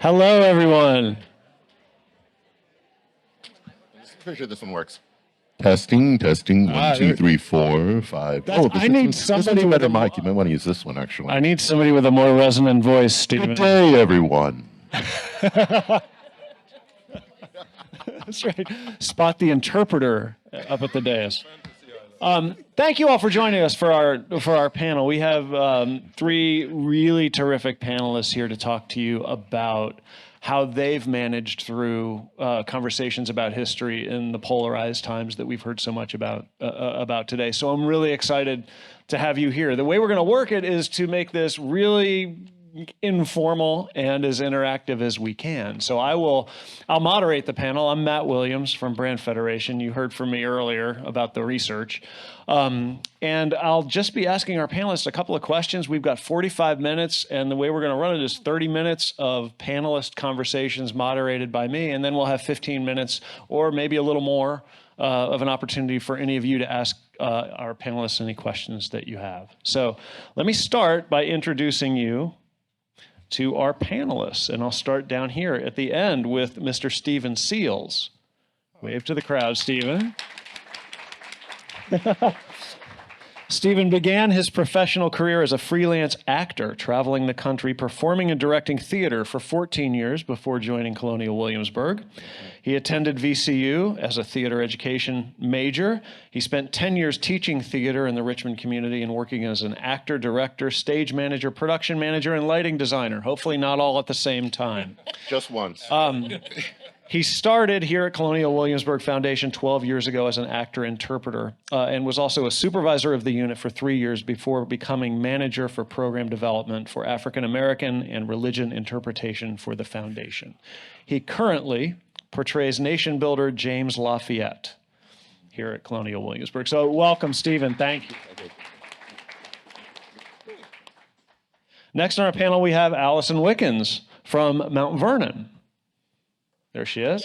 Hello, everyone. Pretty sure this one works. Testing, testing. One, two, three, 4, 5. I need this somebody one's a with better a more- mic. You might want to use this one, actually. I need somebody with a more resonant voice, Stephen. Good day, everyone. That's right. Spot the interpreter up at the dais. Thank you all for joining us for our panel. We have three really terrific panelists here to talk to you about how they've managed through conversations about history in the polarized times that we've heard so much about today. So I'm really excited to have you here. The way we're going to work it is to make this really informal and as interactive as we can. So I'll moderate the panel. I'm Matt Williams from Brand Federation. You heard from me earlier about the research. And I'll just be asking our panelists a couple of questions. We've got 45 minutes, and the way we're going to run it is 30 minutes of panelist conversations moderated by me, and then we'll have 15 minutes or maybe a little more of an opportunity for any of you to ask our panelists any questions that you have. So let me start by introducing you to our panelists, and I'll start down here at the end with Mr. Stephen Seals. Wave to the crowd, Stephen. Stephen began his professional career as a freelance actor, traveling the country, performing and directing theater for 14 years before joining Colonial Williamsburg. He attended VCU as a theater education major. He spent 10 years teaching theater in the Richmond community and working as an actor, director, stage manager, production manager, and lighting designer. Hopefully not all at the same time. Just once. He started here at Colonial Williamsburg Foundation 12 years ago as an actor-interpreter and was also a supervisor of the unit for 3 years before becoming manager for program development for African American and religion interpretation for the foundation. He currently portrays nation builder James Lafayette here at Colonial Williamsburg. So welcome, Stephen. Thank you. Next on our panel, we have Allison Wickens from Mount Vernon. There she is.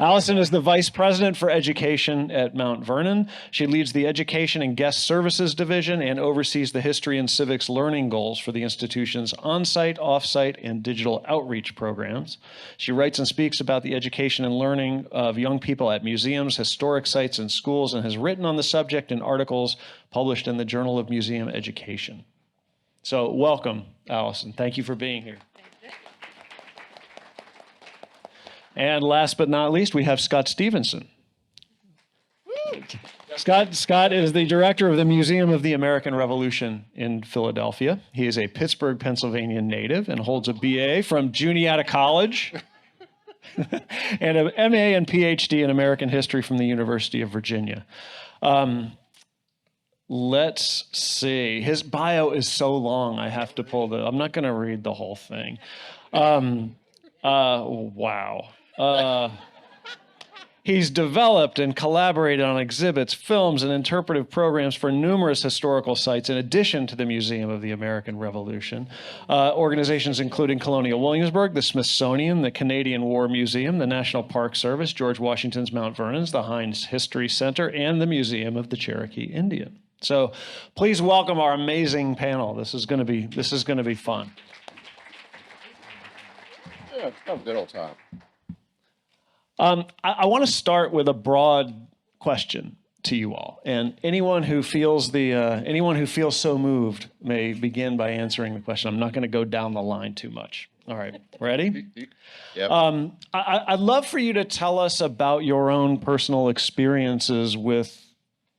Allison is the Vice President for Education at Mount Vernon. She leads the Education and Guest Services Division and oversees the History and Civics learning goals for the institution's on-site, off-site, and digital outreach programs. She writes and speaks about the education and learning of young people at museums, historic sites, and schools, and has written on the subject in articles published in the Journal of Museum Education. So welcome, Allison. Thank you for being here. And last but not least, we have Scott Stevenson. Scott is the director of the Museum of the American Revolution in Philadelphia. He is a Pittsburgh, Pennsylvania native and holds a BA from Juniata College and an MA and PhD in American history from the University of Virginia. Let's see. His bio is so long, I have to I'm not going to read the whole thing. Wow. He's developed and collaborated on exhibits, films, and interpretive programs for numerous historical sites in addition to the Museum of the American Revolution. Organizations including Colonial Williamsburg, the Smithsonian, the Canadian War Museum, the National Park Service, George Washington's Mount Vernon's, the Heinz History Center, and the Museum of the Cherokee Indian. So please welcome our amazing panel. This is going to be fun. Yeah, have a good old time. I want to start with a broad question to you all, and anyone who feels so moved may begin by answering the question. I'm not going to go down the line too much. All right, ready? Yep. I'd love for you to tell us about your own personal experiences with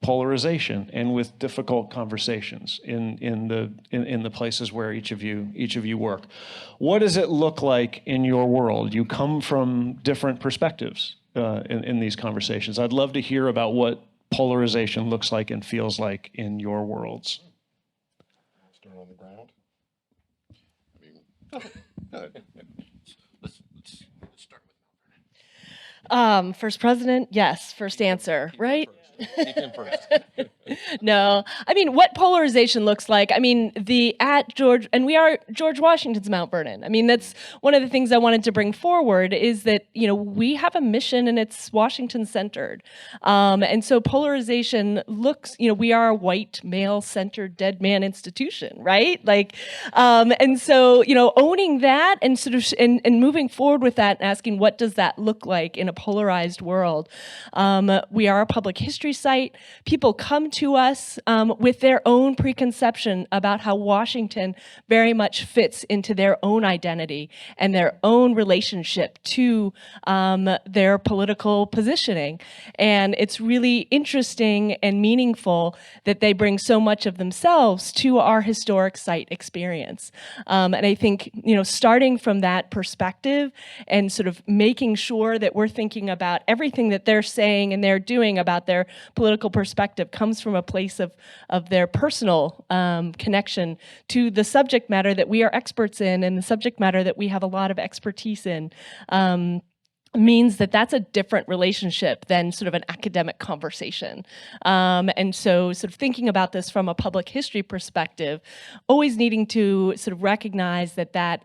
polarization and with difficult conversations in the places where each of you work. What does it look like in your world? You come from different perspectives in these conversations. I'd love to hear about what polarization looks like and feels like in your worlds. Start on the ground. Let's start with First president, yes. First answer, right? First. First. No, I mean, what polarization looks like. I mean, we are George Washington's Mount Vernon. I mean, that's one of the things I wanted to bring forward is that, we have a mission and it's Washington centered. And so polarization looks, we are a white, male centered, dead man institution, right? And so, owning that and sort of, and moving forward with that and asking what does that look like in a polarized world. We are a public history site. People come to us with their own preconception about how Washington very much fits into their own identity and their own relationship to their political positioning. And it's really interesting and meaningful that they bring so much of themselves to our historic site experience. And I think, starting from that perspective and sort of making sure that we're thinking about everything that they're saying and they're doing about their political perspective comes from a place of their personal connection to the subject matter that we are experts in and the subject matter that we have a lot of expertise in. Means that that's a different relationship than sort of an academic conversation. And so sort of thinking about this from a public history perspective, always needing to sort of recognize that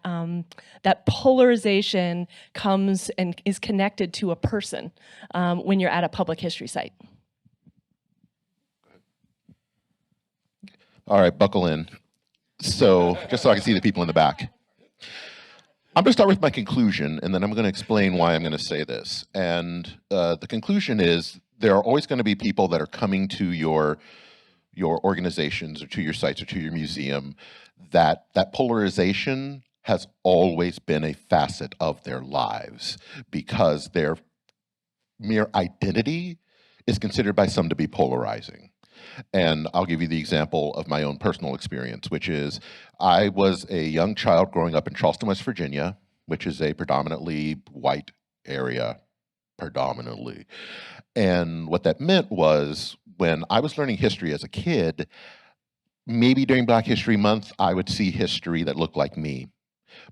polarization comes and is connected to a person when you're at a public history site. All right, buckle in. So, just so I can see the people in the back. I'm going to start with my conclusion, and then I'm going to explain why I'm going to say this. And the conclusion is there are always going to be people that are coming to your organizations or to your sites or to your museum that polarization has always been a facet of their lives because their mere identity is considered by some to be polarizing. And I'll give you the example of my own personal experience, which is I was a young child growing up in Charleston, West Virginia, which is a predominantly white area, predominantly. And what that meant was when I was learning history as a kid, maybe during Black History Month, I would see history that looked like me.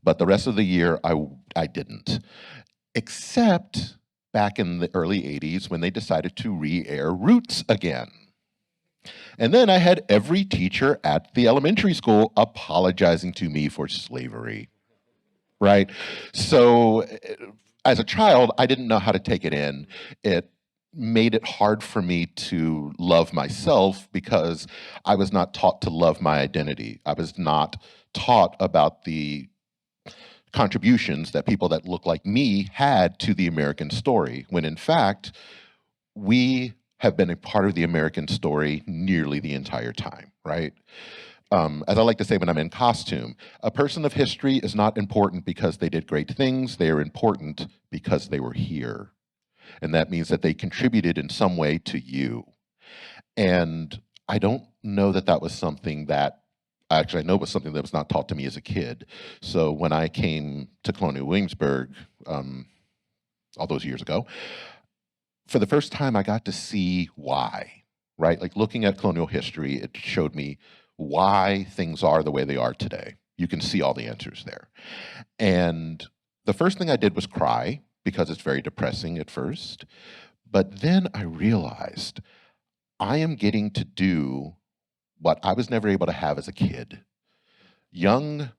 But the rest of the year, I didn't. Except back in the early 80s when they decided to re-air Roots again. And then I had every teacher at the elementary school apologizing to me for slavery, right? So as a child, I didn't know how to take it in. It made it hard for me to love myself because I was not taught to love my identity. I was not taught about the contributions that people that look like me had to the American story, when in fact, we have been a part of the American story nearly the entire time, right? As I like to say when I'm in costume, a person of history is not important because they did great things. They are important because they were here. And that means that they contributed in some way to you. And I don't know that that was something that, actually I know it was something that was not taught to me as a kid. So when I came to Colonial Williamsburg all those years ago, for the first time, I got to see why, right? Like looking at colonial history, it showed me why things are the way they are today. You can see all the answers there. And the first thing I did was cry because it's very depressing at first. But then I realized I am getting to do what I was never able to have as a kid. Young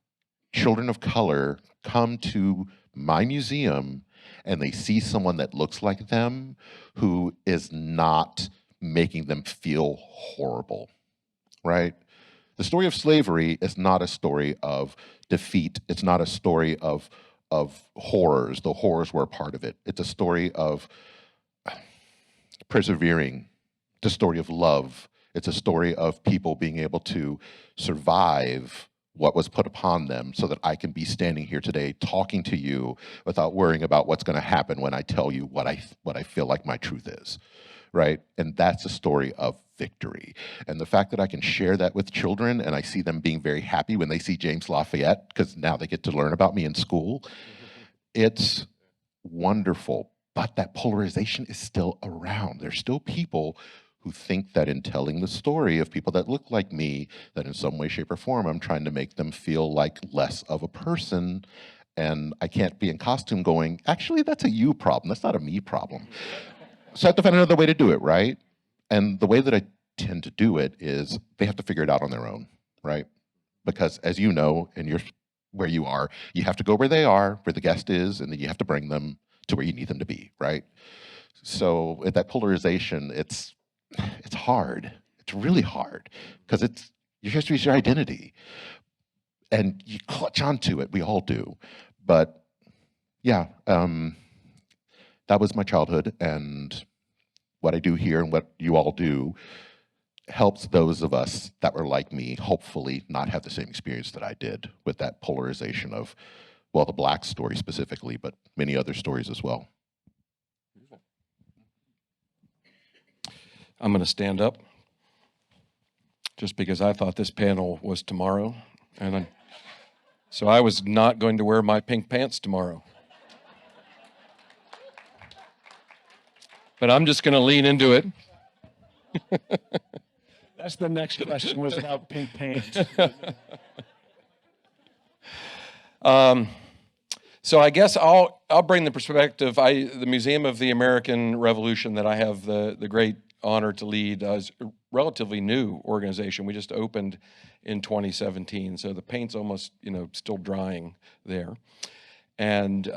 children of color come to my museum and they see someone that looks like them who is not making them feel horrible, right? The story of slavery is not a story of defeat. It's not a story of horrors. The horrors were a part of it. It's a story of persevering. It's a story of love. It's a story of people being able to survive what was put upon them so that I can be standing here today talking to you without worrying about what's going to happen when I tell you what I feel like my truth is, right? And that's a story of victory. And the fact that I can share that with children and I see them being very happy when they see James Lafayette, because now they get to learn about me in school, it's wonderful. But that polarization is still around. There's still people who think that in telling the story of people that look like me, that in some way, shape, or form, I'm trying to make them feel like less of a person. And I can't be in costume going, actually, that's a you problem. That's not a me problem. So I have to find another way to do it, right? And the way that I tend to do it is they have to figure it out on their own, right? Because as you know, and you're where you are, you have to go where they are, where the guest is, and then you have to bring them to where you need them to be, right? So at that polarization, it's hard. It's really hard because your history is your identity, and you clutch onto it. We all do, but yeah, that was my childhood, and what I do here and what you all do helps those of us that were like me hopefully not have the same experience that I did with that polarization of, well, the Black story specifically, but many other stories as well. I'm going to stand up just because I thought this panel was tomorrow, and so I was not going to wear my pink pants tomorrow. But I'm just going to lean into it. That's the next question, was about pink paint. So I guess I'll bring the perspective. The Museum of the American Revolution that I have the great honor to lead is a relatively new organization. We just opened in 2017, so the paint's almost still drying there, and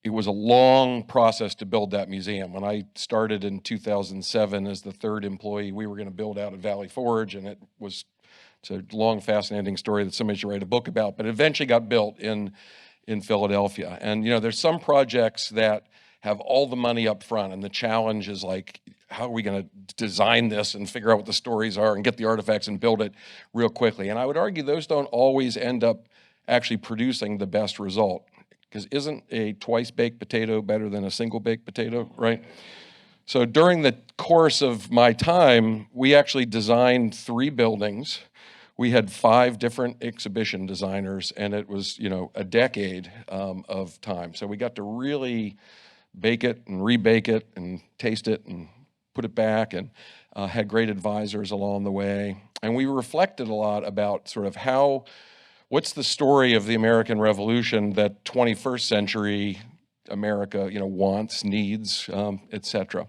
it was a long process to build that museum. When I started in 2007 as the third employee, we were going to build out at Valley Forge, and it's a long, fascinating story that somebody should write a book about, but it eventually got built in Philadelphia. And there's some projects that have all the money up front, and the challenge is like, how are we going to design this and figure out what the stories are and get the artifacts and build it real quickly? And I would argue those don't always end up actually producing the best result. Because isn't a twice-baked potato better than a single-baked potato, right? So during the course of my time, we actually designed 3 buildings. We had 5 different exhibition designers, and it was, a decade of time. So we got to really bake it and rebake it and taste it and put it back, and had great advisors along the way. And we reflected a lot about sort of what's the story of the American Revolution that 21st century America, wants, needs, et cetera.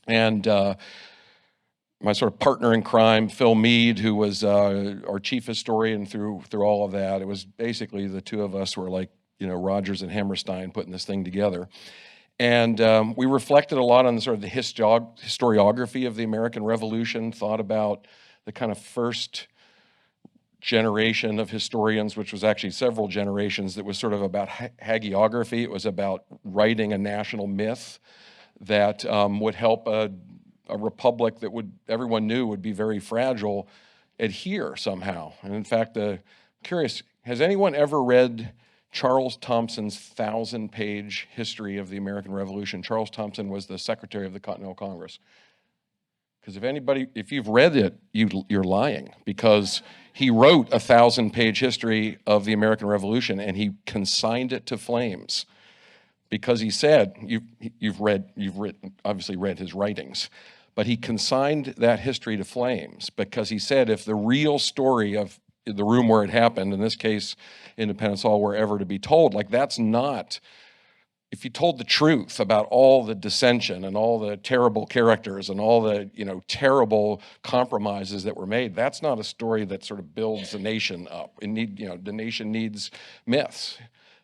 And my sort of partner in crime, Phil Mead, who was our chief historian through all of that, it was basically the two of us were like, Rogers and Hammerstein putting this thing together. And we reflected a lot on the sort of the historiography of the American Revolution, thought about the kind of first generation of historians, which was actually several generations, that was sort of about hagiography. It was about writing a national myth that would help a republic that everyone knew would be very fragile adhere somehow. And in fact, curious, has anyone ever read Charles Thomson's 1,000-page history of the American Revolution? Charles Thomson was the Secretary of the Continental Congress. Because if you've read it, you're lying, because he wrote a 1,000-page history of the American Revolution, and he consigned it to flames, because he said, you've obviously read his writings, but he consigned that history to flames because he said if the real story of the room where it happened, in this case, Independence Hall, were ever to be told, like that's not. If you told the truth about all the dissension and all the terrible characters and all the terrible compromises that were made, that's not a story that sort of builds the nation up. The nation needs myths.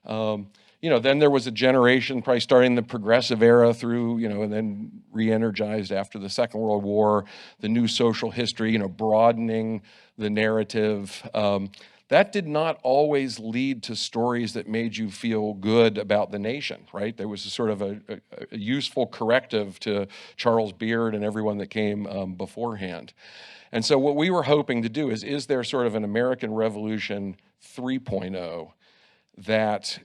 Then there was a generation, probably starting the Progressive era through, and then re-energized after the Second World War, the new social history, broadening the narrative. That did not always lead to stories that made you feel good about the nation, right? There was a sort of a useful corrective to Charles Beard and everyone that came beforehand. And so what we were hoping to do is there sort of an American Revolution 3.0 that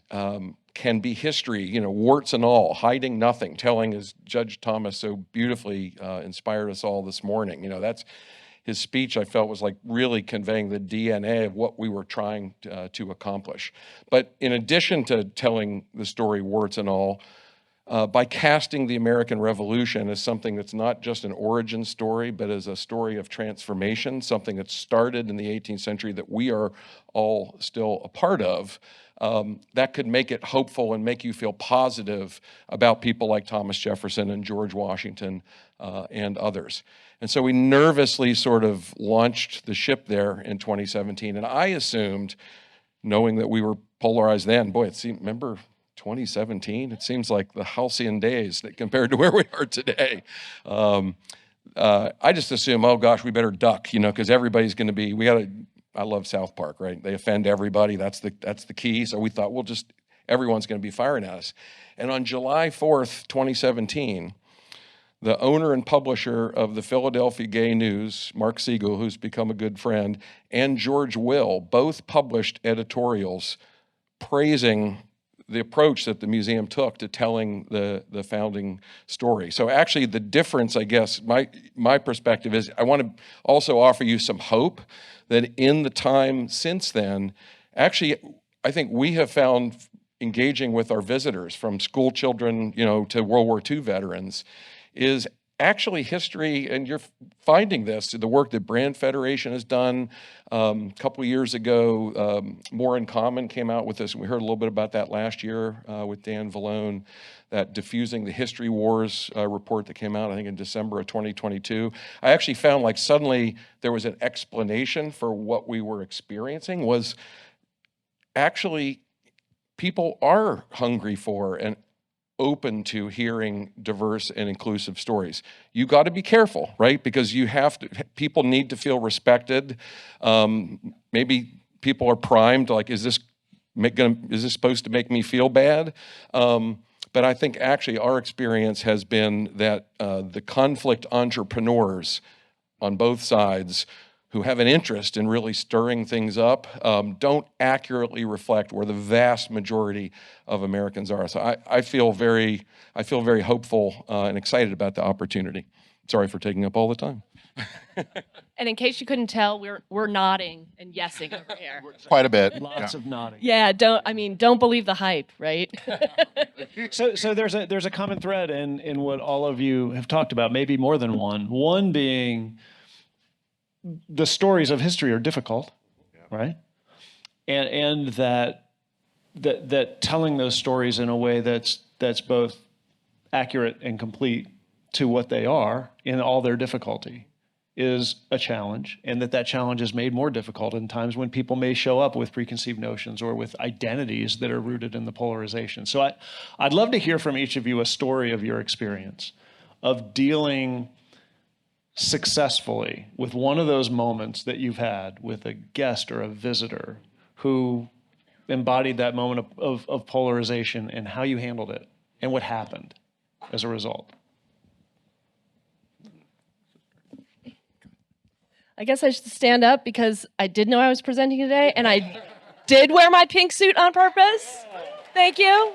can be history, warts and all, hiding nothing, telling, as Judge Thomas so beautifully inspired us all this morning. That's his speech, I felt, was like really conveying the DNA of what we were trying to accomplish. But in addition to telling the story, warts and all, by casting the American Revolution as something that's not just an origin story, but as a story of transformation, something that started in the 18th century that we are all still a part of, that could make it hopeful and make you feel positive about people like Thomas Jefferson and George Washington and others. And so we nervously sort of launched the ship there in 2017. And I assumed, knowing that we were polarized then, boy, remember 2017? It seems like the halcyon days compared to where we are today. I just assume, oh gosh, we better duck, because everybody's going to be, I love South Park, right? They offend everybody. That's the key. So we thought, everyone's going to be firing at us. And on July 4th, 2017, the owner and publisher of the Philadelphia Gay News, Mark Siegel, who's become a good friend, and George Will both published editorials praising the approach that the museum took to telling the founding story. So actually the difference, I guess, my perspective is I want to also offer you some hope that in the time since then, actually, I think we have found engaging with our visitors, from school children, to World War II veterans, is actually history, and you're finding this, the work that Brand Federation has done. A couple of years ago, More in Common came out with this, and we heard a little bit about that last year with Dan Vallone, that Diffusing the History Wars report that came out, I think, in December of 2022. I actually found like suddenly there was an explanation for what we were experiencing was actually people are hungry for and open to hearing diverse and inclusive stories. You got to be careful, right? Because people need to feel respected. Maybe people are primed, like, is this supposed to make me feel bad? But I think actually our experience has been that the conflict entrepreneurs on both sides who have an interest in really stirring things up don't accurately reflect where the vast majority of Americans are. So I feel very hopeful and excited about the opportunity. Sorry for taking up all the time. And in case you couldn't tell, we're nodding and yesing over here. Quite a bit. Lots of nodding. Yeah, don't believe the hype, right? So there's a common thread in what all of you have talked about, maybe more than one. One being the stories of history are difficult, right? And that telling those stories in a way that's both accurate and complete to what they are in all their difficulty is a challenge, and that challenge is made more difficult in times when people may show up with preconceived notions or with identities that are rooted in the polarization. So I'd love to hear from each of you a story of your experience of dealing successfully with one of those moments that you've had with a guest or a visitor who embodied that moment of polarization, and how you handled it and what happened as a result. I guess I should stand up because I did know I was presenting today, and I did wear my pink suit on purpose. Thank you.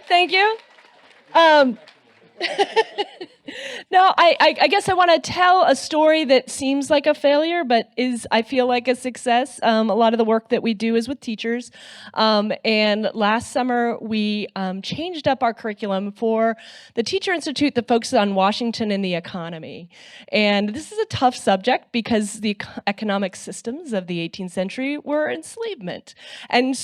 No, I guess I want to tell a story that seems like a failure, but I feel like a success. A lot of the work that we do is with teachers. And last summer, we changed up our curriculum for the Teacher Institute that focuses on Washington and the economy. And this is a tough subject because the economic systems of the 18th century were enslavement. And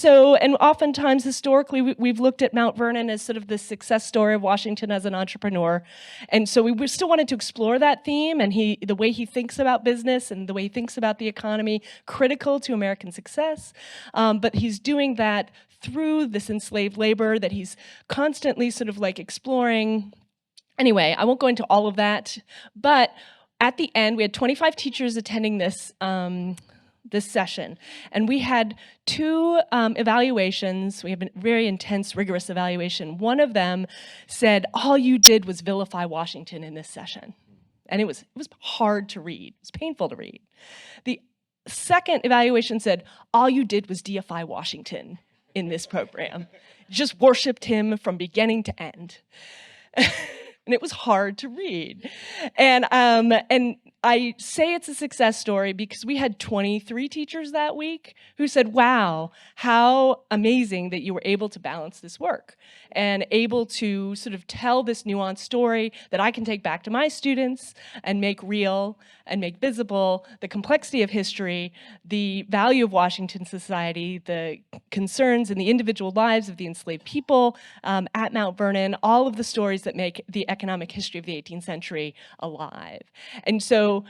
oftentimes historically, we've looked at Mount Vernon as sort of the success story of Washington as an entrepreneur. And so we still wanted to explore that theme, and the way he thinks about business and the way he thinks about the economy, critical to American success. But he's doing that through this enslaved labor that he's constantly sort of like exploring. Anyway, I won't go into all of that, but at the end, we had 25 teachers attending this session. And we had two evaluations. We have a very intense, rigorous evaluation. One of them said, all you did was vilify Washington in this session. And it was hard to read. It was painful to read. The second evaluation said, all you did was deify Washington in this program. Just worshiped him from beginning to end. And it was hard to read. And I say it's a success story because we had 23 teachers that week who said, wow, how amazing that you were able to balance this work and able to sort of tell this nuanced story that I can take back to my students and make real and make visible the complexity of history, the value of Washington society, the concerns and the individual lives of the enslaved people at Mount Vernon, all of the stories that make the economic history of the 18th century alive. And so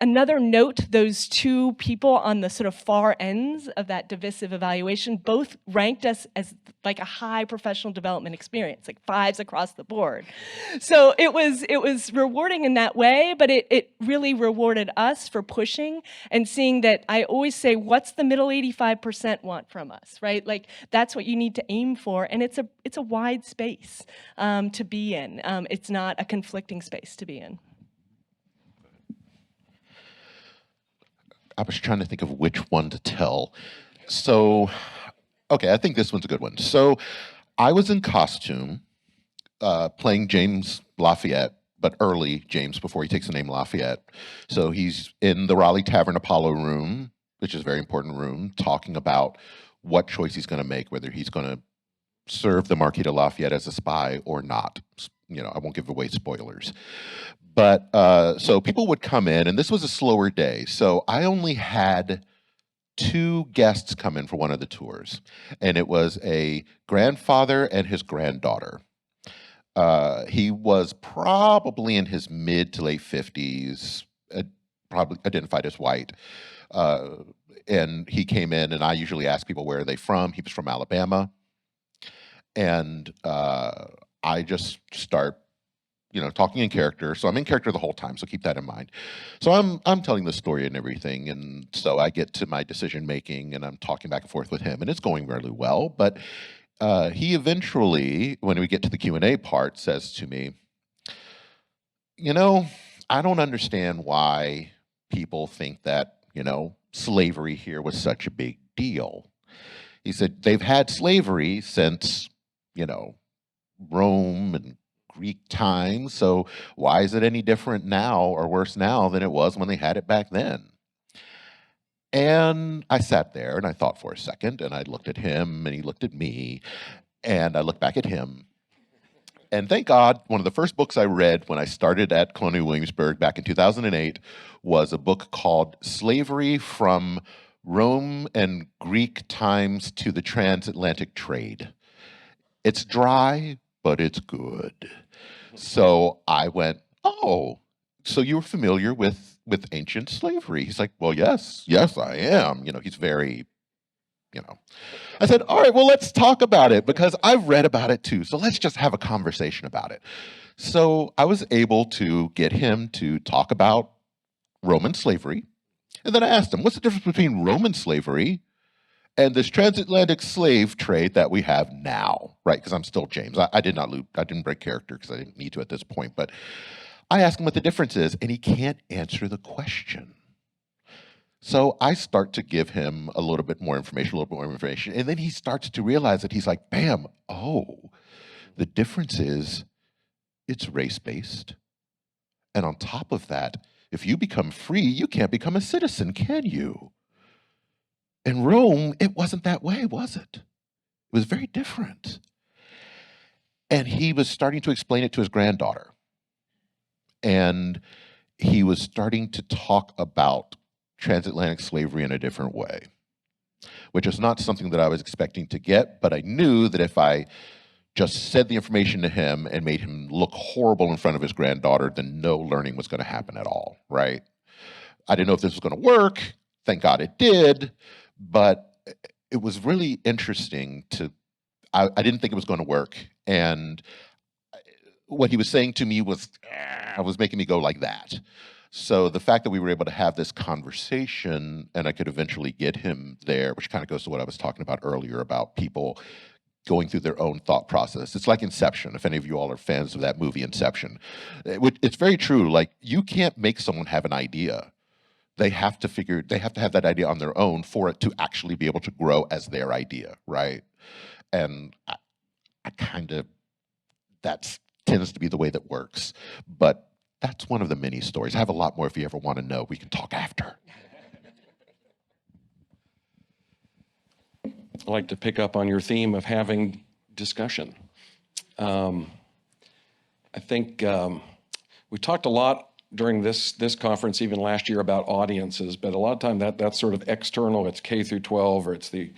another note, those two people on the sort of far ends of that divisive evaluation both ranked us as like a high professional development experience, like 5s across the board. So it was rewarding in that way, but it really rewarded us for pushing and seeing that I always say, what's the middle 85% want from us, right? Like that's what you need to aim for, and it's a wide space to be in. It's not a conflicting space to be in. I was trying to think of which one to tell. So, okay, I think this one's a good one. So, I was in costume playing James Lafayette, but early James before he takes the name Lafayette. So, he's in the Raleigh Tavern Apollo room, which is a very important room, talking about what choice he's going to make, whether he's going to serve the Marquis de Lafayette as a spy or not. You know, I won't give away spoilers. But so people would come in, and this was a slower day. So I only had 2 guests come in for one of the tours, and it was a grandfather and his granddaughter. He was probably in his mid to late 50s, probably identified as white. And he came in, and I usually ask people, where are they from? He was from Alabama. And I just start, you know, talking in character. So I'm in character the whole time, so keep that in mind. So I'm telling the story and everything, and so I get to my decision making, and I'm talking back and forth with him, and it's going really well. But he eventually, when we get to the Q&A part, says to me, you know, I don't understand why people think that, you know, slavery here was such a big deal. He said they've had slavery since, you know, Rome and Greek times, so why is it any different now or worse now than it was when they had it back then? And I sat there and I thought for a second, and I looked at him and he looked at me, and I looked back at him. And thank God, one of the first books I read when I started at Colonial Williamsburg back in 2008 was a book called Slavery from Rome and Greek Times to the Transatlantic Trade. It's dry, but it's good. So I went, oh, so you were familiar with ancient slavery? He's like, well, yes, I am. You know, he's very, you know. I said, all right, well, let's talk about it because I've read about it too. So let's just have a conversation about it. So I was able to get him to talk about Roman slavery. And then I asked him, what's the difference between Roman slavery and this transatlantic slave trade that we have now, right? Because I'm still James. I didn't break character because I didn't need to at this point. But I ask him what the difference is, and he can't answer the question. So I start to give him a little bit more information, and then he starts to realize that he's like, bam, oh, the difference is it's race-based. And on top of that, if you become free, you can't become a citizen, can you? In Rome, it wasn't that way, was it? It was very different. And he was starting to explain it to his granddaughter. And he was starting to talk about transatlantic slavery in a different way, which is not something that I was expecting to get, but I knew that if I just said the information to him and made him look horrible in front of his granddaughter, then no learning was going to happen at all, right? I didn't know if this was going to work. Thank God it did. But it was really interesting I didn't think it was going to work. And what he was saying to me was making me go like that. So the fact that we were able to have this conversation and I could eventually get him there, which kind of goes to what I was talking about earlier about people going through their own thought process. It's like Inception, if any of you all are fans of that movie, Inception. It's very true. Like, you can't make someone have an idea. They have to have that idea on their own for it to actually be able to grow as their idea, right? And I kind of, that tends to be the way that works. But That's one of the many stories. I have a lot more if you ever want to know. We can talk after. I like to pick up on your theme of having discussion. I think we talked a lot during this conference, even last year, about audiences, but a lot of time that's sort of external. It's K through 12, or it's the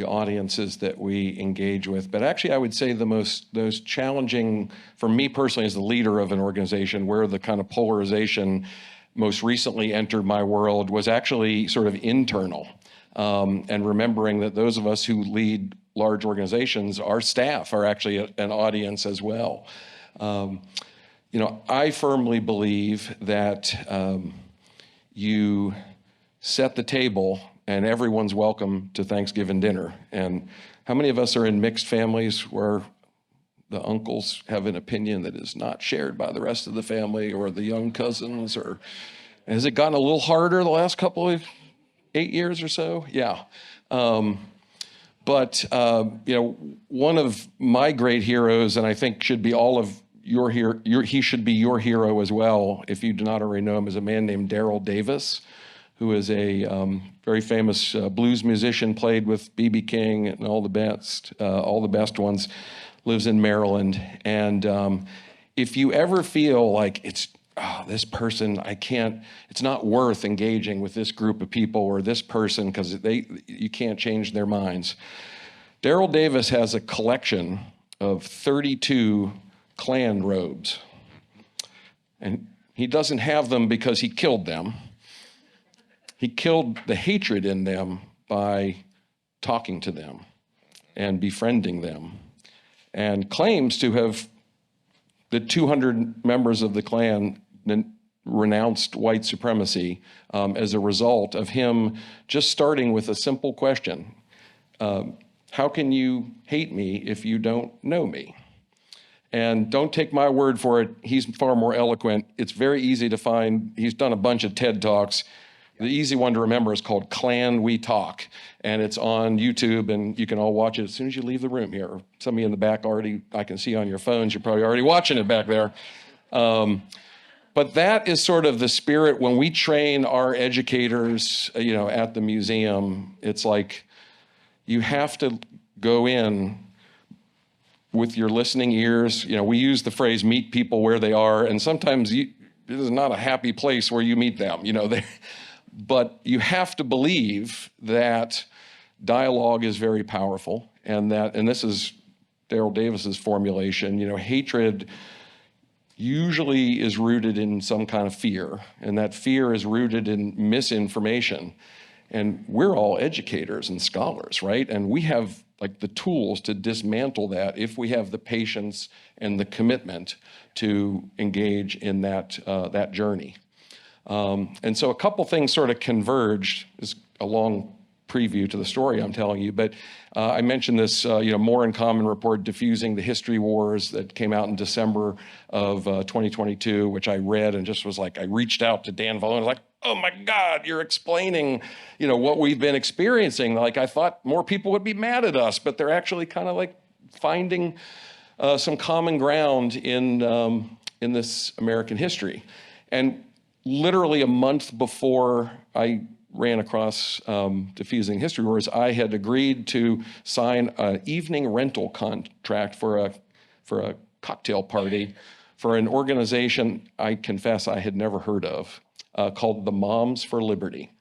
audiences that we engage with. But actually, I would say those challenging, for me personally as the leader of an organization, where the kind of polarization most recently entered my world was actually sort of internal. And remembering that those of us who lead large organizations, our staff are actually an audience as well. I firmly believe that you set the table and everyone's welcome to Thanksgiving dinner. And how many of us are in mixed families where the uncles have an opinion that is not shared by the rest of the family, or the young cousins? Or has it gotten a little harder the last couple of 8 years or so? Yeah. But one of my great heroes, and I think should be all of your hero, he should be your hero as well, if you do not already know him, is a man named Daryl Davis, who is a very famous blues musician, played with B.B. King and all the best ones, lives in Maryland. And if you ever feel like this person, it's not worth engaging with this group of people or this person because you can't change their minds. Daryl Davis has a collection of 32 Klan robes. And he doesn't have them because he killed them. He killed the hatred in them by talking to them and befriending them, and claims to have the 200 members of the Klan renounced white supremacy as a result of him just starting with a simple question. How can you hate me if you don't know me? And don't take my word for it. He's far more eloquent. It's very easy to find. He's done a bunch of TED Talks. The easy one to remember is called Klan We Talk, and it's on YouTube, and you can all watch it as soon as you leave the room here. Some of you in the back already, I can see on your phones, you're probably already watching it back there. But that is sort of the spirit when we train our educators, at the museum. It's like you have to go in with your listening ears. We use the phrase meet people where they are, and sometimes this is not a happy place where you meet them. But you have to believe that dialogue is very powerful, and this is Daryl Davis's formulation. Hatred usually is rooted in some kind of fear, and that fear is rooted in misinformation. And we're all educators and scholars, right? And we have the tools to dismantle that if we have the patience and the commitment to engage in that journey. And so a couple things sort of converged. Is a long preview to the story I'm telling you, but I mentioned this, More in Common report, Diffusing the History Wars, that came out in December of 2022, which I read and just was I reached out to Dan Vallone, like, oh my God, you're explaining, what we've been experiencing. I thought more people would be mad at us, but they're actually kind of finding some common ground in this American history. And literally a month before I ran across Diffusing History Wars, I had agreed to sign an evening rental contract for a cocktail party for an organization I confess I had never heard of, called the Moms for Liberty.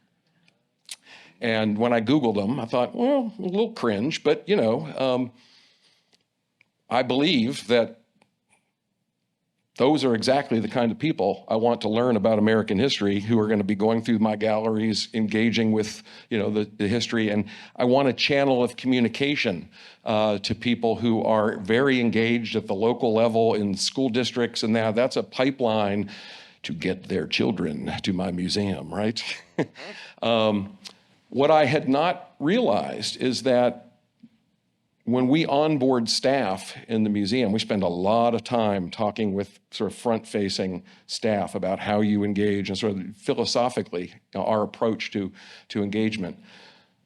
And when I Googled them, I thought, well, a little cringe, but I believe that those are exactly the kind of people I want to learn about American history, who are going to be going through my galleries, engaging with, the history. And I want a channel of communication to people who are very engaged at the local level in school districts. And that's a pipeline to get their children to my museum, right? What I had not realized is that when we onboard staff in the museum, we spend a lot of time talking with sort of front-facing staff about how you engage and sort of philosophically our approach to engagement.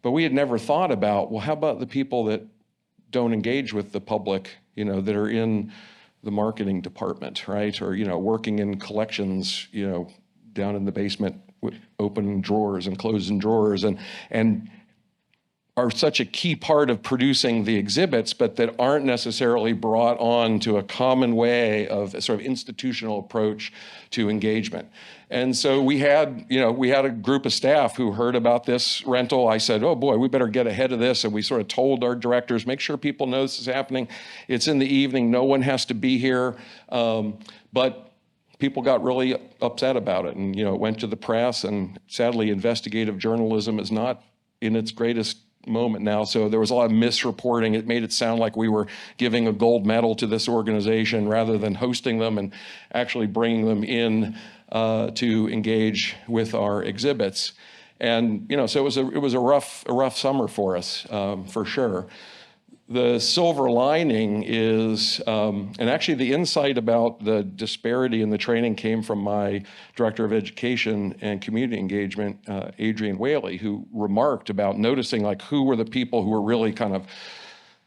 But we had never thought about, well, how about the people that don't engage with the public, that are in the marketing department, right? Or, working in collections, down in the basement with opening drawers and closing drawers and are such a key part of producing the exhibits, but that aren't necessarily brought on to a common way of a sort of institutional approach to engagement. And so we had a group of staff who heard about this rental. I said, oh boy, we better get ahead of this. And we sort of told our directors, make sure people know this is happening. It's in the evening, no one has to be here. But people got really upset about it. And, it went to the press, and sadly, investigative journalism is not in its greatest moment now. So there was a lot of misreporting. It made it sound like we were giving a gold medal to this organization rather than hosting them and actually bringing them in to engage with our exhibits. And, so it was a rough summer for us, for sure. The silver lining is, and actually the insight about the disparity in the training came from my director of education and community engagement, Adrienne Whaley, who remarked about noticing like who were the people who were really kind of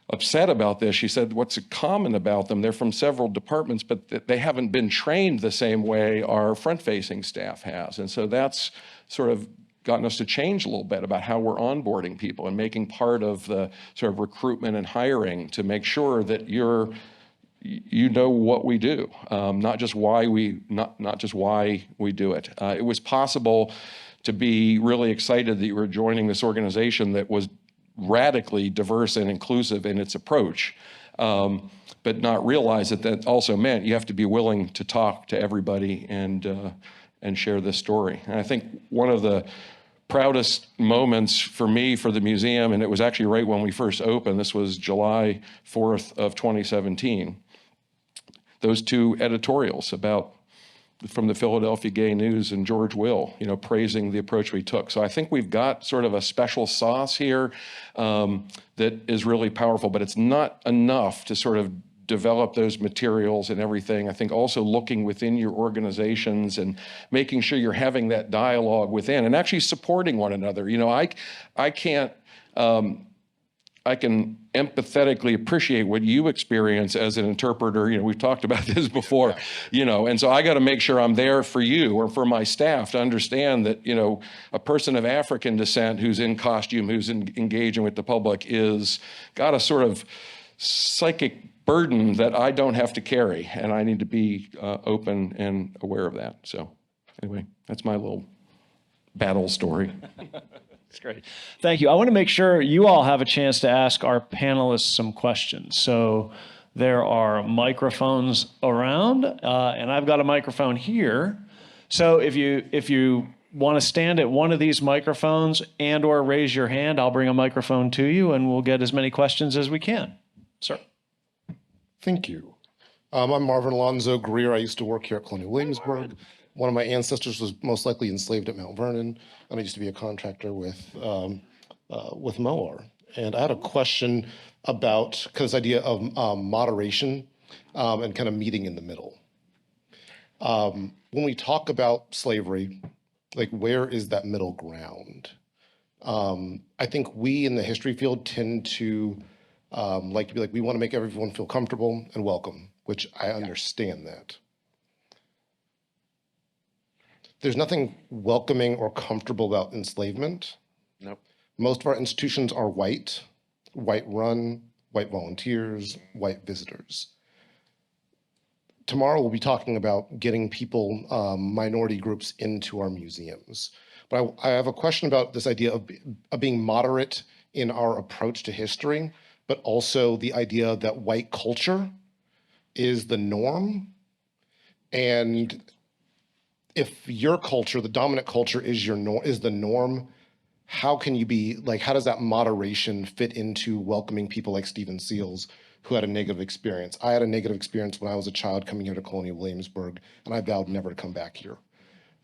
upset about this. She said, what's common about them? They're from several departments, but they haven't been trained the same way our front-facing staff has. And so that's sort of gotten us to change a little bit about how we're onboarding people and making part of the sort of recruitment and hiring to make sure that you know what we do, not just why we do it. It was possible to be really excited that you were joining this organization that was radically diverse and inclusive in its approach, but not realize that also meant you have to be willing to talk to everybody and share this story. And I think one of the proudest moments for me for the museum, and it was actually right when we first opened, this was July 4th of 2017, those two editorials from the Philadelphia Gay News and George Will, praising the approach we took. So I think we've got sort of a special sauce here that is really powerful, but it's not enough to sort of develop those materials and everything. I think also looking within your organizations and making sure you're having that dialogue within and actually supporting one another. I can empathetically appreciate what you experience as an interpreter. We've talked about this before, and so I got to make sure I'm there for you or for my staff to understand that, a person of African descent who's in costume, who's engaging with the public is got a sort of psychic burden that I don't have to carry, and I need to be open and aware of that. So anyway, that's my little battle story. That's great. Thank you. I want to make sure you all have a chance to ask our panelists some questions. So there are microphones around, and I've got a microphone here. So if you want to stand at one of these microphones and or raise your hand, I'll bring a microphone to you, and we'll get as many questions as we can. Sir. Thank you. I'm Marvin Alonzo Greer. I used to work here at Colonial Williamsburg. One of my ancestors was most likely enslaved at Mount Vernon, and I used to be a contractor with MOAR. And I had a question about this idea of moderation and kind of meeting in the middle. When we talk about slavery, like where is that middle ground? I think we in the history field tend to like to be like, we want to make everyone feel comfortable and welcome, which I understand that. There's nothing welcoming or comfortable about enslavement. Nope. Most of our institutions are white run, white volunteers, white visitors. Tomorrow we'll be talking about getting people, minority groups into our museums. But I have a question about this idea of being moderate in our approach to history, but also the idea that white culture is the norm. And if your culture, the dominant culture, is the norm, how can you be like? How does that moderation fit into welcoming people like Stephen Seals, who had a negative experience? I had a negative experience when I was a child coming here to Colonial Williamsburg, and I vowed never to come back here.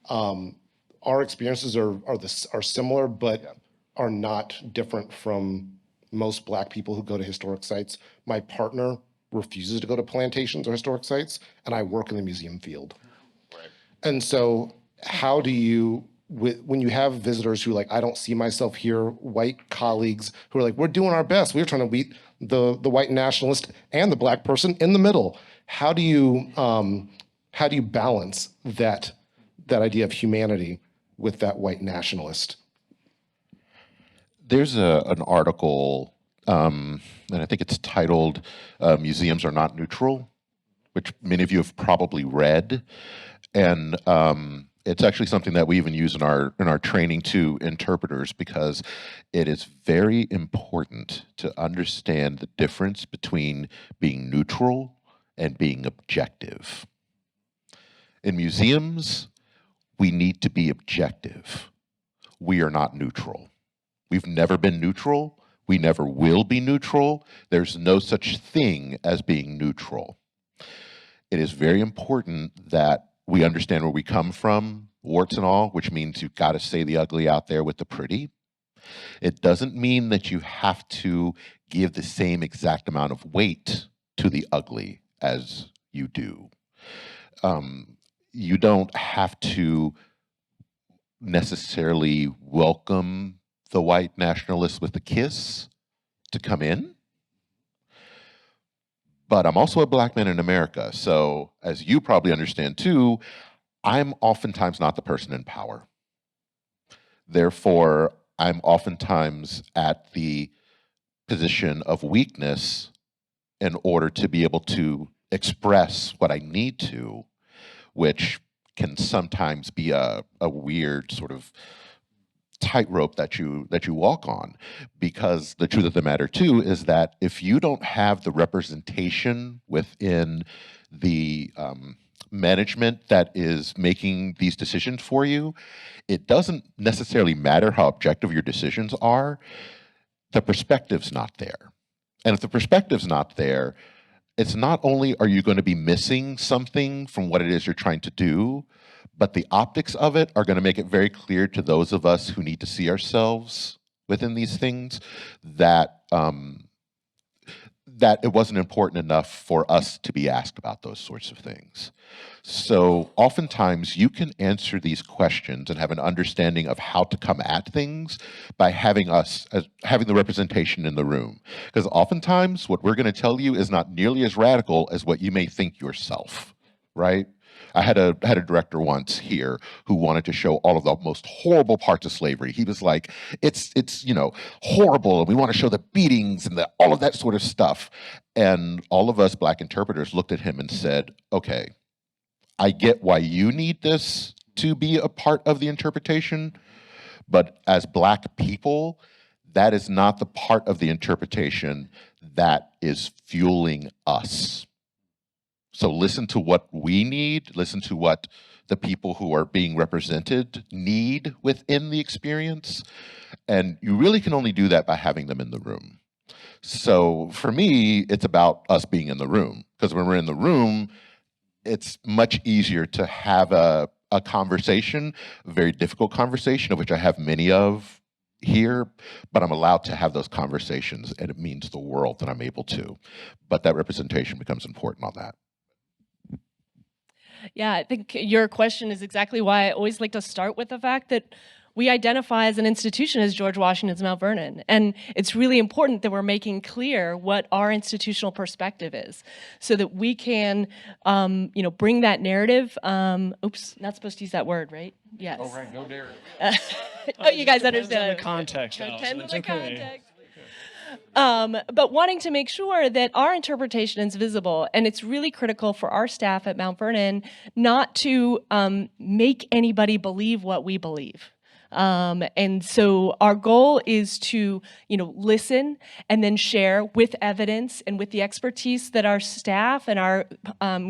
Our experiences are similar, but are not different from most Black people who go to historic sites. My partner refuses to go to plantations or historic sites, and I work in the museum field. And so how do you when you have visitors who like, I don't see myself here, white colleagues who are like, we're doing our best. We're trying to beat the white nationalist and the black person in the middle. How do you balance that idea of humanity with that white nationalist? There's an article, and I think it's titled "Museums Are Not Neutral," which many of you have probably read, and it's actually something that we even use in our training to interpreters, because it is very important to understand the difference between being neutral and being objective. In museums, we need to be objective. We are not neutral. We've never been neutral. We never will be neutral. There's no such thing as being neutral. It is very important that we understand where we come from, warts and all, which means you've got to say the ugly out there with the pretty. It doesn't mean that you have to give the same exact amount of weight to the ugly as you do. You don't have to necessarily welcome the white nationalists with a kiss to come in. But I'm also a black man in America. So as you probably understand too, I'm oftentimes not the person in power. Therefore, I'm oftentimes at the position of weakness in order to be able to express what I need to, which can sometimes be a weird sort of tightrope that you walk on, because the truth of the matter too is that if you don't have the representation within the management that is making these decisions for you, it doesn't necessarily matter how objective your decisions are. The perspective's not there. And if the perspective's not there, it's not only are you going to be missing something from what it is you're trying to do, but the optics of it are going to make it very clear to those of us who need to see ourselves within these things that that it wasn't important enough for us to be asked about those sorts of things. So oftentimes you can answer these questions and have an understanding of how to come at things by having the representation in the room. Because oftentimes what we're going to tell you is not nearly as radical as what you may think yourself, right? I had a director once here who wanted to show all of the most horrible parts of slavery. He was like, it's horrible, and we want to show the beatings and all of that sort of stuff. And all of us black interpreters looked at him and said, okay, I get why you need this to be a part of the interpretation, but as black people, that is not the part of the interpretation that is fueling us. So listen to what we need, listen to what the people who are being represented need within the experience. And you really can only do that by having them in the room. So for me, it's about us being in the room, because when we're in the room, it's much easier to have a conversation, a very difficult conversation, of which I have many of here, but I'm allowed to have those conversations, and it means the world that I'm able to. But that representation becomes important on that. Yeah, I think your question is exactly why I always like to start with the fact that we identify as an institution as George Washington's Mount Vernon. And it's really important that we're making clear what our institutional perspective is so that we can, bring that narrative. Oops, not supposed to use that word, right? Yes. Oh, right, no narrative. You guys understand the context. Depends on the Okay. context. But wanting to make sure that our interpretation is visible, and it's really critical for our staff at Mount Vernon not to make anybody believe what we believe. And so our goal is to, listen and then share with evidence and with the expertise that our staff and our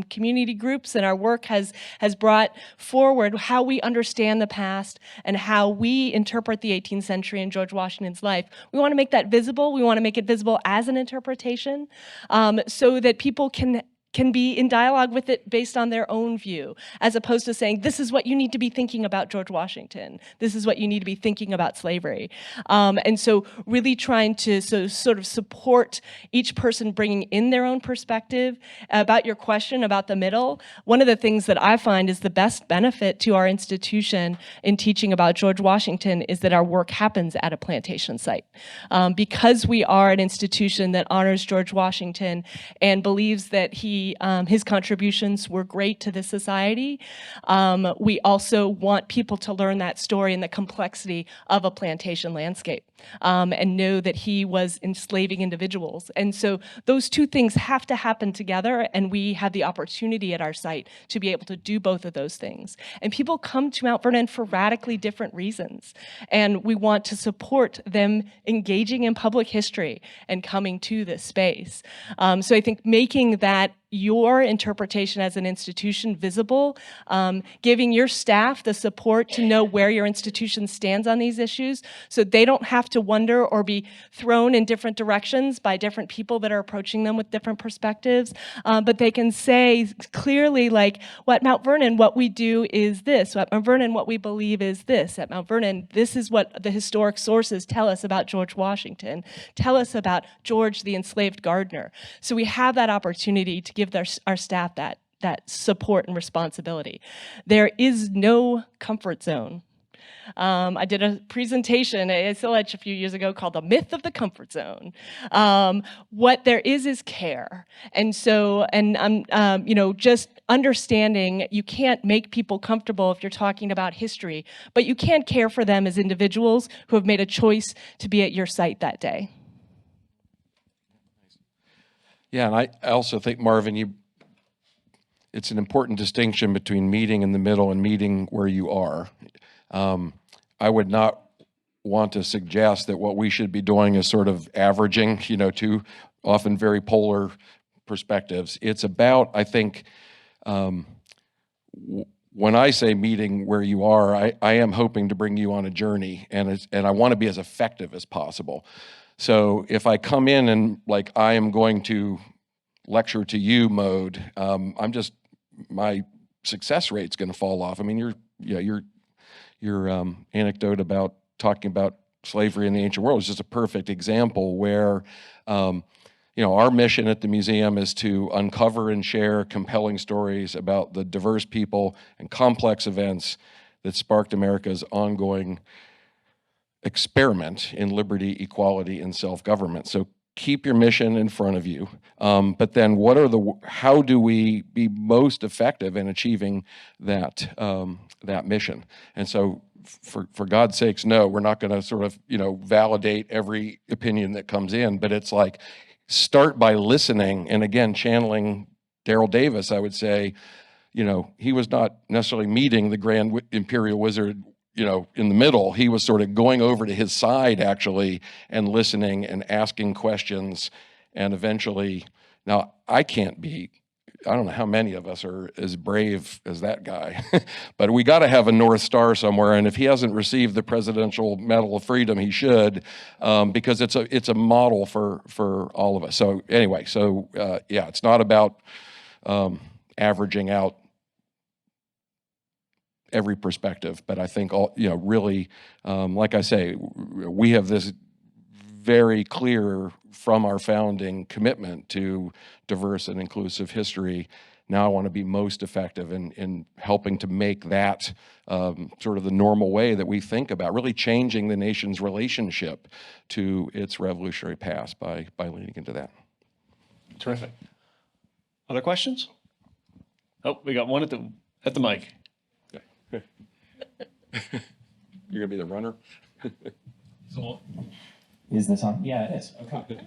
community groups and our work has brought forward, how we understand the past and how we interpret the 18th century and George Washington's life. We want to make that visible. We want to make it visible as an interpretation so that people can can be in dialogue with it based on their own view, as opposed to saying, this is what you need to be thinking about George Washington. This is what you need to be thinking about slavery. And so really trying to sort of support each person bringing in their own perspective. About your question about the middle, one of the things that I find is the best benefit to our institution in teaching about George Washington is that our work happens at a plantation site. Because we are an institution that honors George Washington and believes that his contributions were great to the society. We also want people to learn that story and the complexity of a plantation landscape, and know that he was enslaving individuals. And so those two things have to happen together, and we have the opportunity at our site to be able to do both of those things. And people come to Mount Vernon for radically different reasons, and we want to support them engaging in public history and coming to this space. So I think making that your interpretation as an institution visible, giving your staff the support to know where your institution stands on these issues so they don't have to wonder or be thrown in different directions by different people that are approaching them with different perspectives, but they can say clearly, like, at Mount Vernon, what we do is this. At Mount Vernon, what we believe is this. At Mount Vernon, this is what the historic sources tell us about George Washington, tell us about George the enslaved gardener. So we have that opportunity to give our staff that support and responsibility. There is no comfort zone. I did a presentation at SLH a few years ago called The Myth of the Comfort Zone. What there is care. And so, just understanding you can't make people comfortable if you're talking about history, but you can care for them as individuals who have made a choice to be at your site that day. Yeah, and I also think, Marvin, it's an important distinction between meeting in the middle and meeting where you are. I would not want to suggest that what we should be doing is sort of averaging, two often very polar perspectives. It's about, I think, when I say meeting where you are, I am hoping to bring you on a journey, and I want to be as effective as possible. So if I come in and like I am going to lecture to you mode, my success rate's going to fall off. I mean, your anecdote about talking about slavery in the ancient world is just a perfect example where, our mission at the museum is to uncover and share compelling stories about the diverse people and complex events that sparked America's ongoing experiment in liberty, equality, and self-government. So keep your mission in front of you. But then how do we be most effective in achieving that mission? And so for God's sakes, no, we're not going to sort of, validate every opinion that comes in, but it's like, start by listening. And again, channeling Daryl Davis, I would say, he was not necessarily meeting the Grand Imperial Wizard in the middle. He was sort of going over to his side, actually, and listening and asking questions. And eventually, now I don't know how many of us are as brave as that guy, but we got to have a North Star somewhere. And if he hasn't received the Presidential Medal of Freedom, he should, because it's a model for all of us. So anyway, it's not about averaging out every perspective, but I think really, like I say, we have this very clear from our founding commitment to diverse and inclusive history. Now I want to be most effective in helping to make that sort of the normal way that we think about really changing the nation's relationship to its revolutionary past by leaning into that. Terrific. Other questions? Oh, we got one at the mic. You're gonna be the runner. Is this on? Yeah, it is. Okay.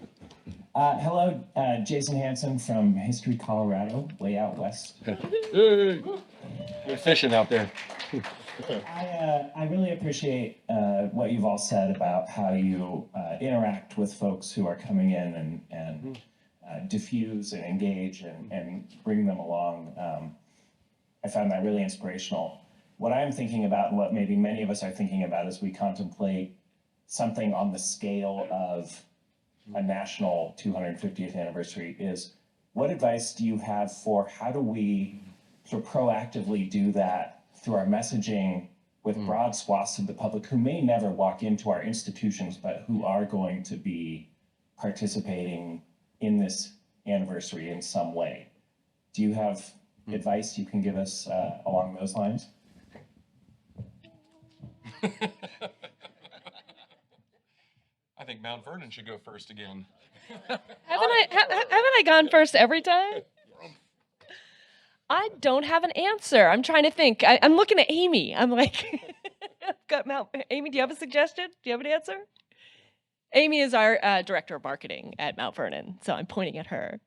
Hello, Jason Hansen from History, Colorado, way out west. You're fishing out there. I really appreciate what you've all said about how you interact with folks who are coming in and diffuse and engage and bring them along. I found that really inspirational. What I'm thinking about, and what maybe many of us are thinking about as we contemplate something on the scale of a national 250th anniversary, is what advice do you have for how do we sort of proactively do that through our messaging with broad swaths of the public who may never walk into our institutions, but who are going to be participating in this anniversary in some way? Do you have advice you can give us along those lines? I think Mount Vernon should go first again. Haven't I gone first every time? I don't have an answer. I'm trying to think. I'm looking at Amy. I'm like, Amy, do you have a suggestion? Do you have an answer? Amy is our director of marketing at Mount Vernon, so I'm pointing at her.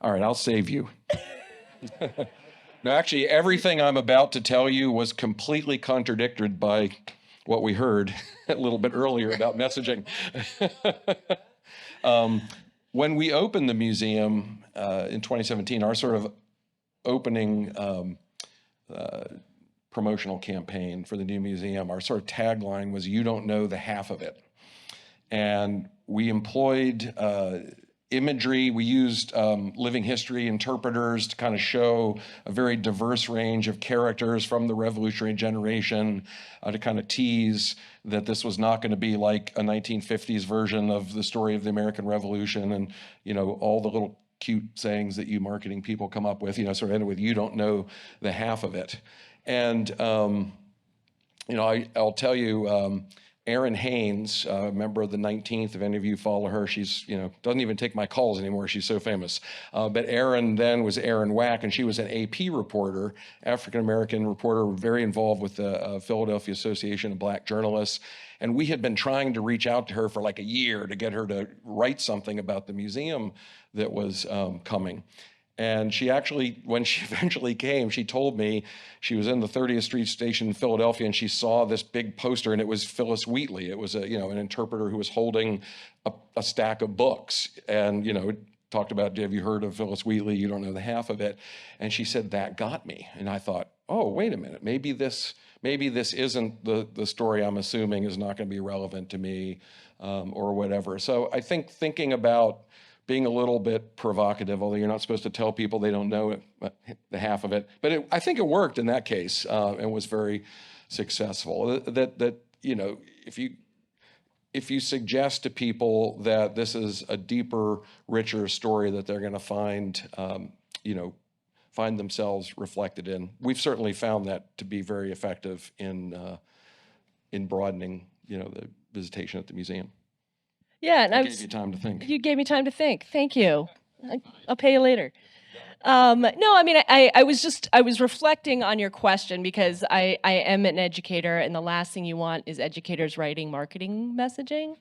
All right, I'll save you. No, actually, everything I'm about to tell you was completely contradicted by what we heard a little bit earlier about messaging. When we opened the museum in 2017, our sort of opening promotional campaign for the new museum, our sort of tagline was, "You don't know the half of it." And we employed imagery. We used living history interpreters to kind of show a very diverse range of characters from the revolutionary generation to kind of tease that this was not going to be like a 1950s version of the story of the American Revolution and, you know, all the little cute sayings that you marketing people come up with, you know, sort of ended with, "You don't know the half of it." And, you know, I'll tell you, Erin Haynes, a member of the 19th, if any of you follow her, she's, you know, doesn't even take my calls anymore. She's so famous. But Erin then was Erin Wack, and she was an AP reporter, African-American reporter, very involved with the Philadelphia Association of Black Journalists. And we had been trying to reach out to her for like a year to get her to write something about the museum that was coming. And she actually, when she eventually came, she told me she was in the 30th Street station in Philadelphia and she saw this big poster and it was Phyllis Wheatley. It was a, you know, an interpreter who was holding a stack of books and, you know, talked about, "Have you heard of Phyllis Wheatley? You don't know the half of it." And she said, "That got me." And I thought, oh, wait a minute, maybe this isn't the story I'm assuming is not going to be relevant to me or whatever. So I think thinking about being a little bit provocative, although you're not supposed to tell people they don't know the half of it. But I think it worked in that case and was very successful. That you know, if you suggest to people that this is a deeper, richer story that they're going to find, you know, find themselves reflected in. We've certainly found that to be very effective in broadening, you know, the visitation at the museum. Yeah, and I gave you time to think. You gave me time to think. Thank you. I'll pay you later. No, I mean, I was reflecting on your question because I am an educator, and the last thing you want is educators writing marketing messaging.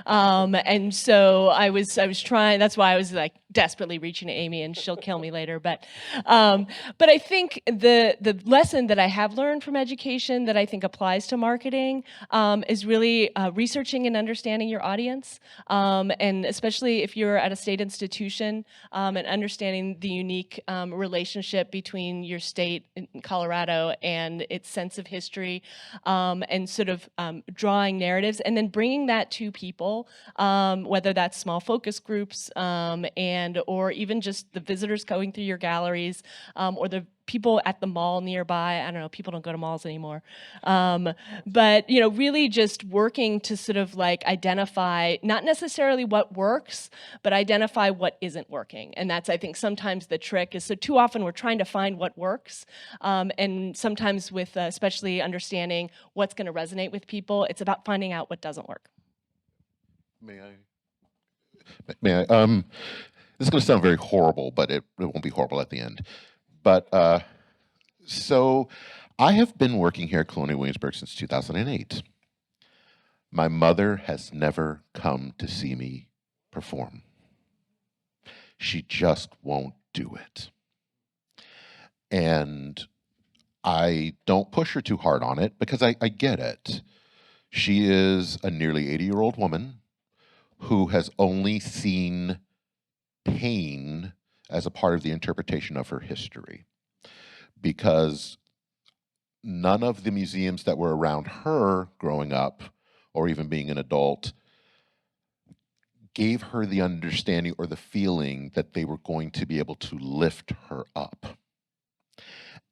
And so I was trying. That's why I was like desperately reaching to Amy, and she'll kill me later. But I think the lesson that I have learned from education that I think applies to marketing is really researching and understanding your audience, and especially if you're at a state institution, and understanding the unique relationship between your state, Colorado, and its sense of history, and sort of drawing narratives, and then bringing that to people, whether that's small focus groups, or even just the visitors going through your galleries, or the people at the mall nearby. I don't know, people don't go to malls anymore. But, you know, really just working to sort of like identify, not necessarily what works, but identify what isn't working. And that's, I think, sometimes the trick is, so too often we're trying to find what works. And sometimes with, especially understanding what's going to resonate with people, it's about finding out what doesn't work. May I? This is going to sound very horrible, but it won't be horrible at the end. But so I have been working here at Colonial Williamsburg since 2008. My mother has never come to see me perform. She just won't do it. And I don't push her too hard on it because I get it. She is a nearly 80-year-old woman who has only seen pain as a part of the interpretation of her history, because none of the museums that were around her growing up or even being an adult gave her the understanding or the feeling that they were going to be able to lift her up.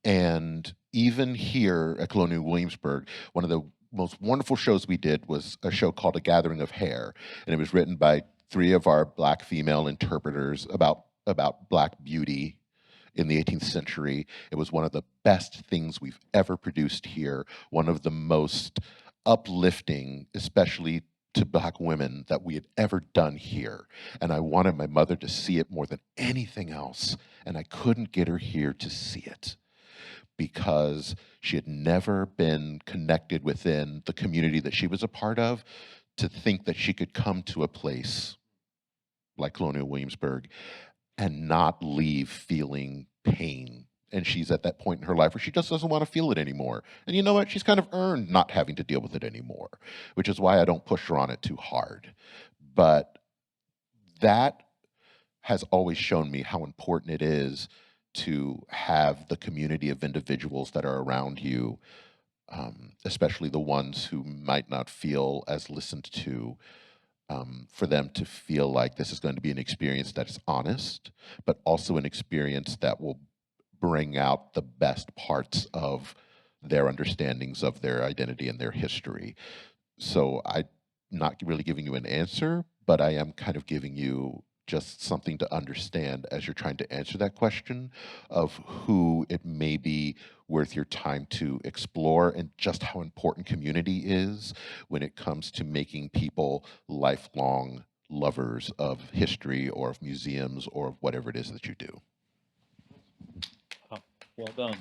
And even here at Colonial Williamsburg, one of the most wonderful shows we did was a show called A Gathering of Hair, and it was written by 3 of our Black female interpreters about Black beauty in the 18th century. It was one of the best things we've ever produced here, one of the most uplifting, especially to Black women, that we had ever done here. And I wanted my mother to see it more than anything else, and I couldn't get her here to see it, because she had never been connected within the community that she was a part of, to think that she could come to a place like Colonial Williamsburg and not leave feeling pain. And she's at that point in her life where she just doesn't want to feel it anymore. And you know what? She's kind of earned not having to deal with it anymore, which is why I don't push her on it too hard. But that has always shown me how important it is to have the community of individuals that are around you, especially the ones who might not feel as listened to, for them to feel like this is going to be an experience that is honest, but also an experience that will bring out the best parts of their understandings of their identity and their history. So I'm not really giving you an answer, but I am kind of giving you just something to understand as you're trying to answer that question of who it may be worth your time to explore, and just how important community is when it comes to making people lifelong lovers of history or of museums or of whatever it is that you do. Oh, well done.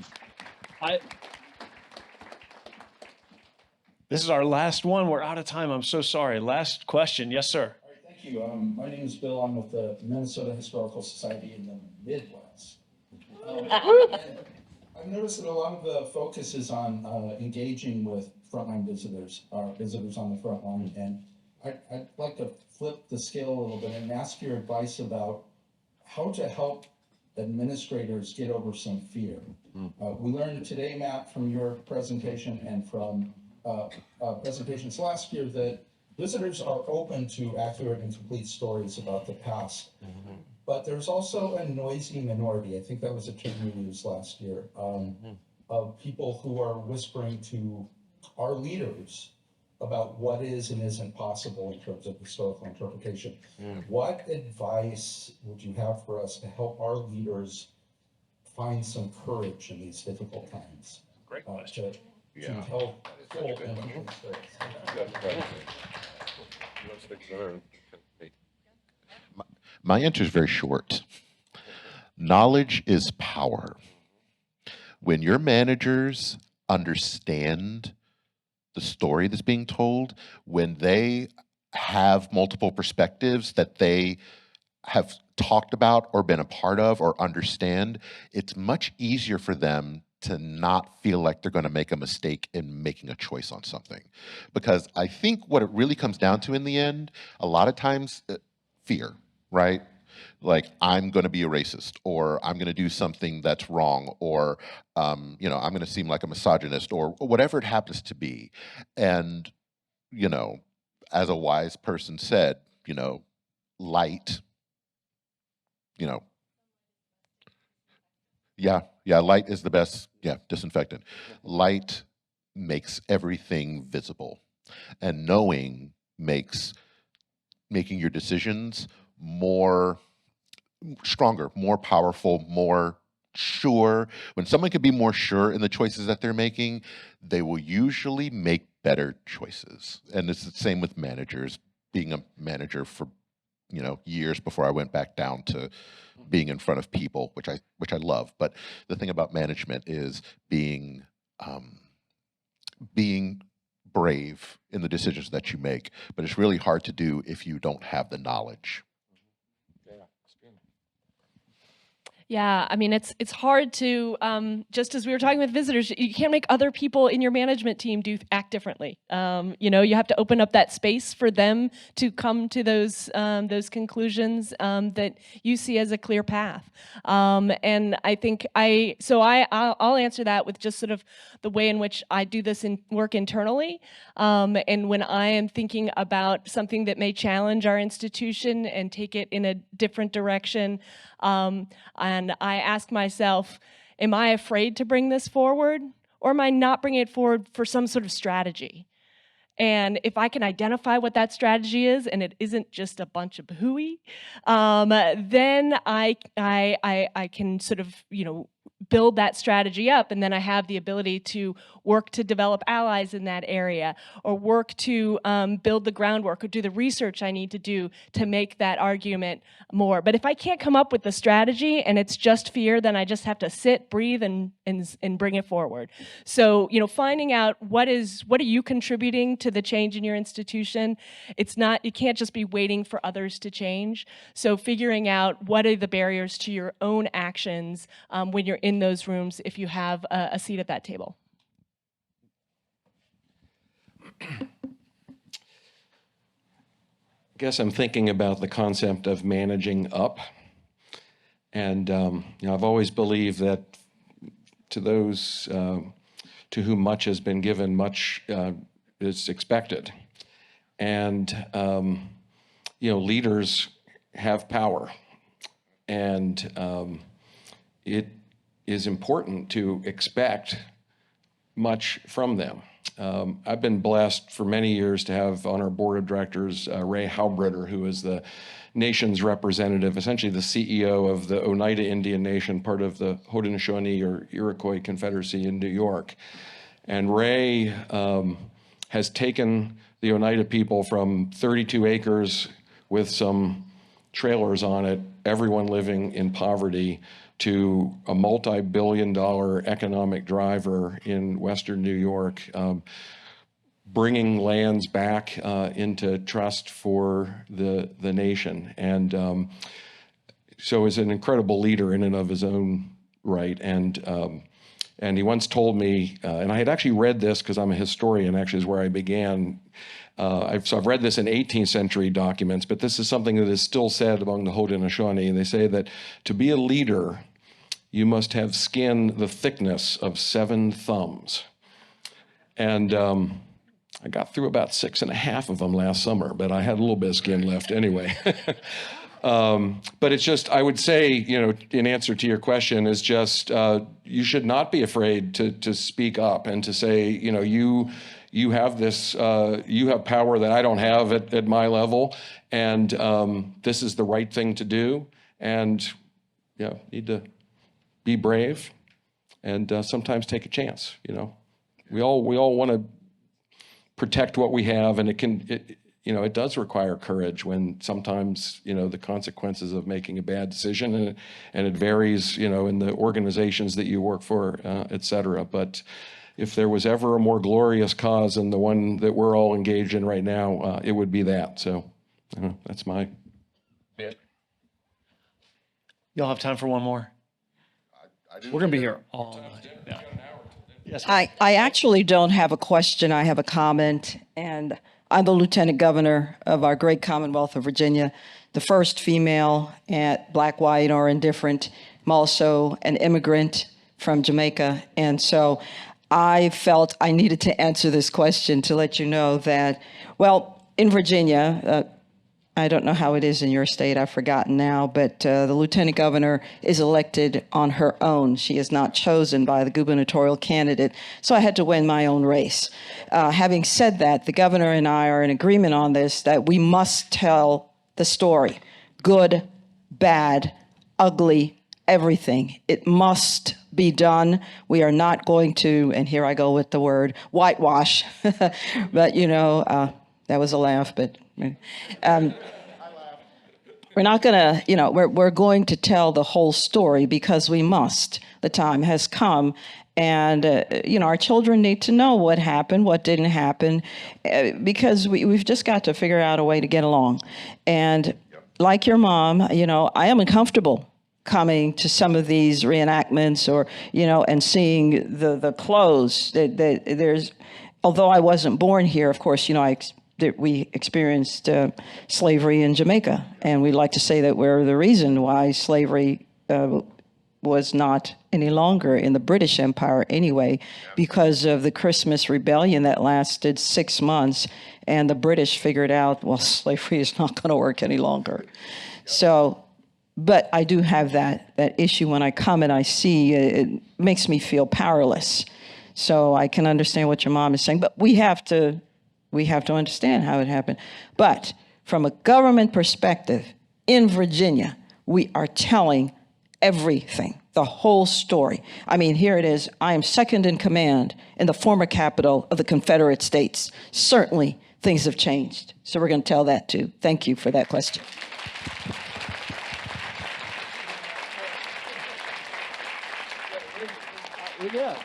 This is our last one. We're out of time. I'm so sorry. Last question. Yes, sir. Thank you. My name is Bill. I'm with the Minnesota Historical Society in the Midwest. I've noticed that a lot of the focus is on engaging with frontline visitors, or visitors on the front line. And I'd like to flip the scale a little bit and ask your advice about how to help administrators get over some fear. We learned today, Matt, from your presentation and from presentations last year, that visitors are open to accurate and complete stories about the past. But there's also a noisy minority, I think that was a term you used last year, of people who are whispering to our leaders about what is and isn't possible in terms of historical interpretation. What advice would you have for us to help our leaders find some courage in these difficult times? Great question. To tell full and complete stories. My answer is very short. Knowledge is power. When your managers understand the story that's being told, when they have multiple perspectives that they have talked about or been a part of or understand, it's much easier for them to not feel like they're going to make a mistake in making a choice on something. Because I think what it really comes down to in the end, a lot of times, fear, right? Like, I'm going to be a racist, or I'm going to do something that's wrong, or I'm going to seem like a misogynist, or whatever it happens to be. And, as a wise person said, light, light is the best, disinfectant. Light makes everything visible, and knowing makes making your decisions more stronger, more powerful, more sure. When someone can be more sure in the choices that they're making, they will usually make better choices. And it's the same with managers. Being a manager for years before I went back down to being in front of people, which I love. But the thing about management is being brave in the decisions that you make. But it's really hard to do if you don't have the knowledge. Yeah, I mean, it's hard to, just as we were talking with visitors, you can't make other people in your management team act differently. You have to open up that space for them to come to those conclusions that you see as a clear path. And I think I'll answer that with just sort of the way in which I do this in work internally. And when I am thinking about something that may challenge our institution and take it in a different direction, and I ask myself, am I afraid to bring this forward, or am I not bringing it forward for some sort of strategy? And if I can identify what that strategy is, and it isn't just a bunch of hooey, then I can sort of build that strategy up, and then I have the ability to work to develop allies in that area, or work to build the groundwork, or do the research I need to do to make that argument more. But if I can't come up with the strategy and it's just fear, then I just have to sit, breathe, and bring it forward. So finding out what are you contributing to the change in your institution. You can't just be waiting for others to change. So figuring out what are the barriers to your own actions when you're in those rooms, if you have a seat at that table. I guess I'm thinking about the concept of managing up. And I've always believed that to those to whom much has been given, much is expected. And leaders have power. And it is important to expect much from them. I've been blessed for many years to have on our board of directors Ray Halbritter, who is the nation's representative, essentially the CEO of the Oneida Indian Nation, part of the Haudenosaunee or Iroquois Confederacy in New York. And Ray has taken the Oneida people from 32 acres with some trailers on it, everyone living in poverty, to a multi-billion-dollar economic driver in Western New York, bringing lands back into trust for the nation. And so is an incredible leader in and of his own right. And he once told me, and I had actually read this because I'm a historian, actually is where I began. So I've read this in 18th century documents, but this is something that is still said among the Haudenosaunee. And they say that to be a leader, you must have skin the thickness of 7 thumbs. And I got through about 6.5 of them last summer, but I had a little bit of skin left anyway. But it's just, I would say, in answer to your question, is just you should not be afraid to speak up and to say, you have this, you have power that I don't have at my level, and this is the right thing to do, and need to be brave and sometimes take a chance. We all want to protect what we have, and it does require courage when sometimes the consequences of making a bad decision, and it varies in the organizations that you work for, et cetera. But if there was ever a more glorious cause than the one that we're all engaged in right now, it would be that. So that's my bit. You'll have time for one more. We're going to be here all night. Yeah. Yes. I actually don't have a question. I have a comment. And I'm the Lieutenant Governor of our great Commonwealth of Virginia, the first female at black, white, or indifferent. I'm also an immigrant from Jamaica. And so I felt I needed to answer this question to let you know that, well, in Virginia, I don't know how it is in your state, I've forgotten now, but the lieutenant governor is elected on her own. She is not chosen by the gubernatorial candidate, so I had to win my own race. Having said that, the governor and I are in agreement on this, that we must tell the story. Good, bad, ugly, everything. It must be done. We are not going to, and here I go with the word, whitewash, but that was a laugh, but we're not going to, we're going to tell the whole story because we must. The time has come. And, our children need to know what happened, what didn't happen, because we've just got to figure out a way to get along. And like your mom, I am uncomfortable coming to some of these reenactments, or and seeing the clothes that there's. Although I wasn't born here, of course, we experienced slavery in Jamaica, and we like to say that we're the reason why slavery was not any longer in the British Empire anyway, because of the Christmas rebellion that lasted 6 months, and the British figured out, well, slavery is not going to work any longer. So, but I do have that issue when I come and I see it makes me feel powerless. So I can understand what your mom is saying, but we have to understand how it happened. But from a government perspective, in Virginia, we are telling everything, the whole story. I mean, here it is. I am second in command in the former capital of the Confederate States. Certainly, things have changed. So we're going to tell that too. Thank you for that question. Yeah.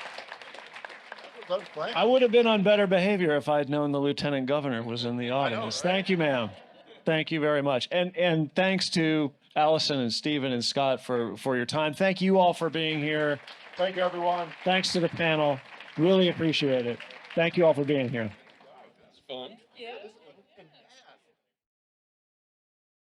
I would have been on better behavior if I had known the lieutenant governor was in the audience. Thank you, ma'am. Thank you very much. And thanks to Allison and Stephen and Scott for your time. Thank you all for being here. Thank you, everyone. Thanks to the panel. Really appreciate it. Thank you all for being here. It's fun. Yeah.